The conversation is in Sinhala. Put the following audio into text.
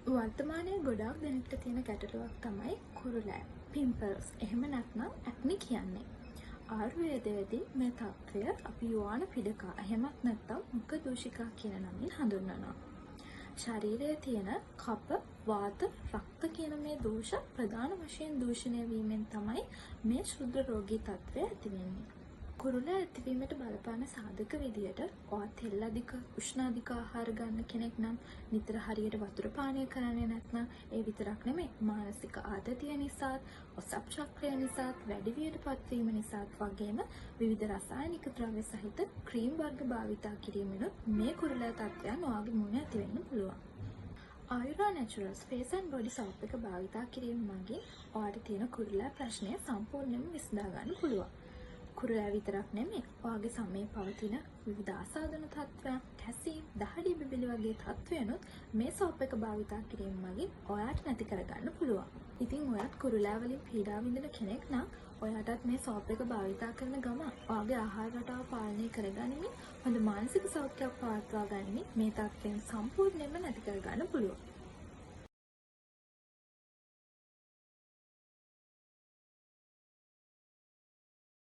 වර්තමානයේ ගොඩාක් දෙනෙක්ට තියෙන ගැටලුවක් තමයි කුරුලෑ පිම්පල්ස් එහෙම නැත්නම් ඇක්නි කියන්නේ. ආයුර්වේදයේදී මේ තත්ත්වය අපි යෝවාන පිඩකා එහෙමත් නැත්නම් මුඛ දූෂිකා කියන නමින් හඳුන්වනවා. ශරීරයේ තියෙන කප, වාත, රක්ත කියන මේ දෝෂ ප්‍රධාන වශයෙන් දූෂණය වීමෙන් තමයි මේ ශුද්‍ර රෝගී තත්ත්වය ඇති වෙන්නේ. කුරුලෑ ඇතිවීමට බලපාන සාධක විදියට ඔයා තෙල් අධික, උෂ්ණ අධික ආහාර ගන්න කෙනෙක් නම්, නිතර හරියට වතුර පානය කරන්නේ නැත්නම්, ඒ විතරක් නෙමෙයි මානසික ආතතිය නිසාත්, ඔසප් චක්‍රය නිසාත්, වැඩි වියටපත් වීම නිසාත් වගේම විවිධ රසායනික ද්‍රව්‍ය සහිත ක්‍රීම් වර්ග භාවිතා කිරීමෙනුත් මේ කුරුලෑ තත්ත්වයන් ඔයාගේ මුහුණේ ඇති වෙන්න පුළුවන්. ආයුරා නැචරල්ස් ෆේස් ඇන්ඩ් බොඩි සෝප් එක භාවිතා කිරීම මගින් ඔයාට තියෙන කුරුලෑ ප්‍රශ්නය සම්පූර්ණයෙන්ම විසඳා ගන්න පුළුවන්. කුරුලෑ විතරක් නෙමෙයි ඔයාගේ සමයේ පවතින විවිධ ආසාදන තත්ත්වයන්, කැසීම්, දහඩිය බිබිලි වගේ තත්ත්වයන්ොත් මේ සෝප් එක භාවිතා කිරීම මගින් ඔයාට නැති කරගන්න පුළුවන්. ඉතින් ඔයත් කුරුලෑ වලින් පීඩා විඳින කෙනෙක් නම් ඔයාටත් මේ සෝප් එක භාවිතා කරන ගමන් ඔයාගේ ආහාර රටාව පාලනය කරගනිමින් හොඳ මානසික සෞඛ්‍යයක් පවත්වා ගනිමින් මේ තත්ත්වයන් සම්පූර්ණයෙන්ම නැති කරගන්න පුළුවන්.